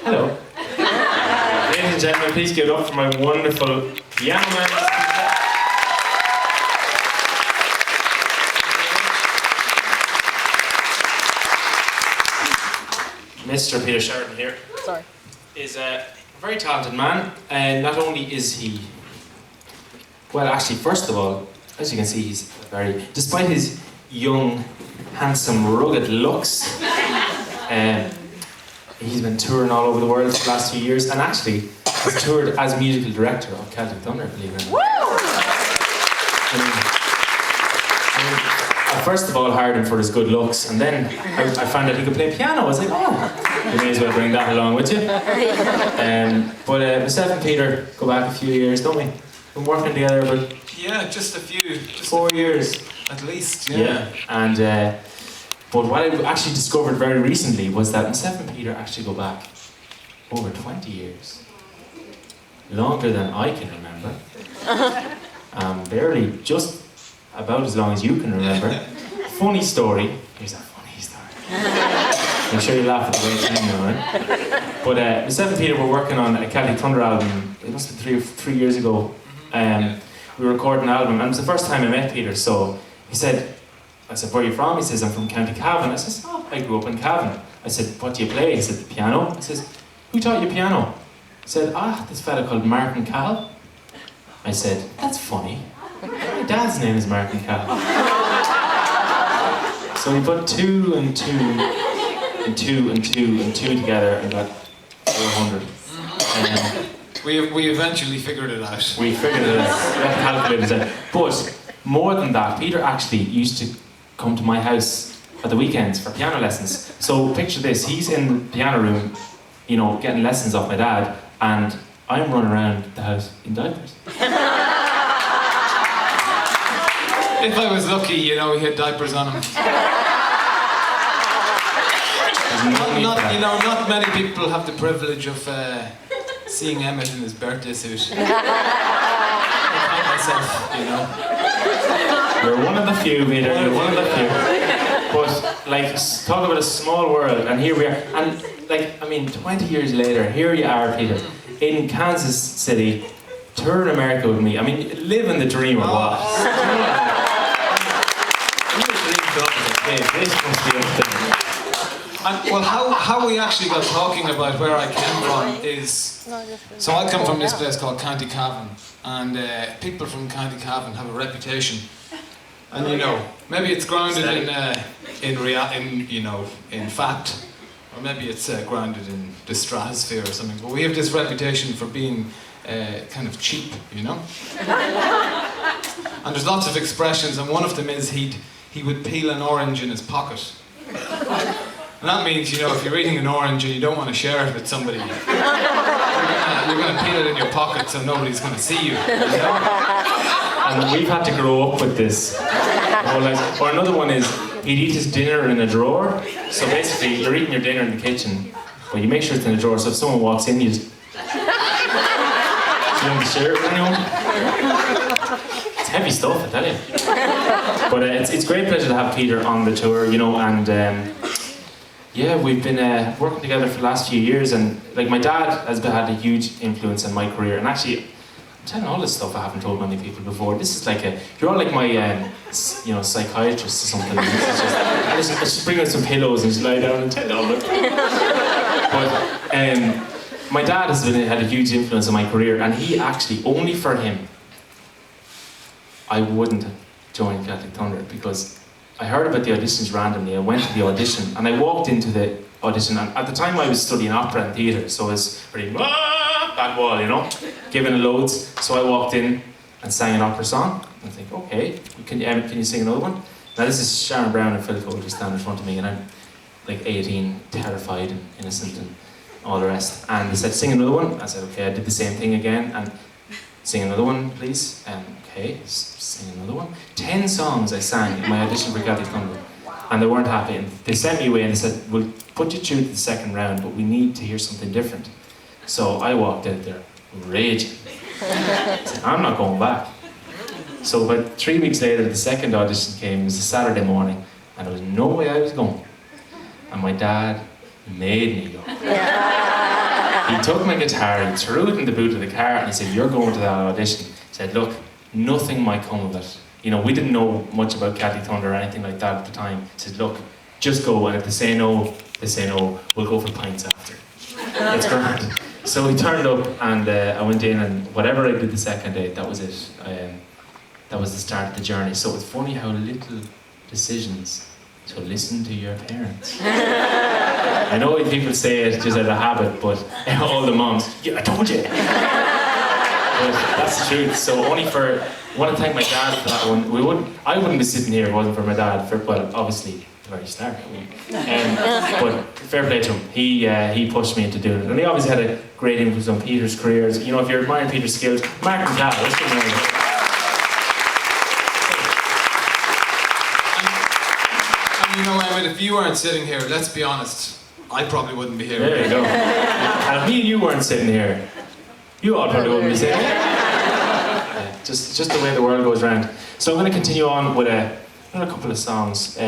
Hello. Ladies and gentlemen, please give it up for my wonderful piano man. Mr. Peter Sheridan here. Sorry. Is a very talented man, and not only is he, well, actually, first of all, as you can see, he's despite his young, handsome, rugged looks, he's been touring all over the world for the last few years, and actually has toured as musical director of Celtic Thunder, believe it or not. I first of all hired him for his good looks, and then I found out he could play piano. I was like, oh, you may as well bring that along with you. But myself and Peter go back a few years, don't we? Been working together about just a few, 4 years at least. Yeah, and but what I actually discovered very recently was that myself and Peter actually go back over 20 years, longer than I can remember. Barely, just about as long as you can remember. Funny story. Here's a funny story. I'm sure you laugh at the way it's now, right? But myself and Peter were working on a Celtic Thunder album. It must have been 3 years ago. We were recording an album, and it was the first time I met Peter. So I said, where are you from? He says, I'm from County Cavan. I says, oh, I grew up in Cavan. I said, what do you play? He said, the piano. He says, who taught you piano? He said, this fella called Martin Cal. I said, that's funny. My dad's name is Martin Cal. So we put 2 and 2 and 2 and 2 and 2 together and got 400. We eventually figured it out. We figured it out. We got the calculators out. But more than that, Peter actually used to come to my house at the weekends for piano lessons. So picture this, he's in the piano room, you know, getting lessons off my dad, and I'm running around the house in diapers. If I was lucky, you know, he had diapers on him. Not many people have the privilege of seeing Emmett in his birthday suit. I myself, you know. You're one of the few, Peter, you're one of the few. But, like, talk about a small world, and here we are. And, like, I mean, 20 years later, here you are, Peter, in Kansas City, touring America with me. I mean, living the dream or what? This must be a thing. And, well, how we actually got talking about where I came from is, so I come from this place called County Cavan, and people from County Cavan have a reputation, and you know, maybe it's grounded in fact, or maybe it's grounded in the stratosphere or something. But we have this reputation for being kind of cheap, you know. And there's lots of expressions, and one of them is he would peel an orange in his pocket. And that means, you know, if you're eating an orange and you don't want to share it with somebody, you're going to peel it in your pocket so nobody's going to see you. You know? And we've had to grow up with this. Or another one is, he'd eat his dinner in a drawer. So basically, you're eating your dinner in the kitchen, but you make sure it's in a drawer, so if someone walks in, you just... Do you want to share it with anyone? It's heavy stuff, I tell you. But it's a great pleasure to have Peter on the tour, you know, and yeah, we've been working together for the last few years, and like my dad has had a huge influence in my career, and actually, I'm telling all this stuff I haven't told many people before. This is like you're all like my, you know, psychiatrist or something. I just bring out some pillows and just lie down and tell all it. But my dad has had a huge influence on my career, and he actually, only for him, I wouldn't have joined Celtic Thunder, because I heard about the auditions randomly. I went to the audition, and I walked into the audition, and at the time I was studying opera and theatre, so I was pretty back wall, you know, giving it loads. So I walked in and sang an opera song. I think, okay, can you sing another one? Now this is Sharon Brown and Phil Foley standing in front of me, and I'm like 18, terrified and innocent and all the rest. And they said, sing another one. I said, okay. I did the same thing again, and sing another one, please. Okay, sing another one. 10 songs I sang in my audition for Celtic Thunder, and they weren't happy. And they sent me away and they said, we'll put you through to the second round, but we need to hear something different. So I walked out there raging. I said, I'm not going back. So about 3 weeks later, the second audition came. It was a Saturday morning, and there was no way I was going. And my dad made me go. took my guitar, he threw it in the boot of the car, and he said, "You're going to that audition." He said, "Look, nothing might come of it." You know, we didn't know much about Celtic Thunder or anything like that at the time. He said, "Look, just go, and if they say no, they say no. We'll go for pints after. It's grand." So we turned up, and I went in, and whatever I did the second day, that was it. That was the start of the journey. So it's funny how little decisions to listen to your parents. I know people say it just out of habit, but all the moms, "Yeah, I told you." But that's the truth. So only for, I want to thank my dad for that one. I wouldn't be sitting here if it wasn't for my dad. Well, obviously, the very start. But fair play to him. He pushed me into doing it, and he obviously had a great influence on Peter's careers. You know, if you're admiring Peter's skills, Mark and Cal, let's give him a You know, Emmett, if you weren't sitting here, let's be honest, I probably wouldn't be here. There you go. And if me and you weren't sitting here, you all probably wouldn't be sitting here. Yeah, just the way the world goes round. So I'm going to continue on with another couple of songs.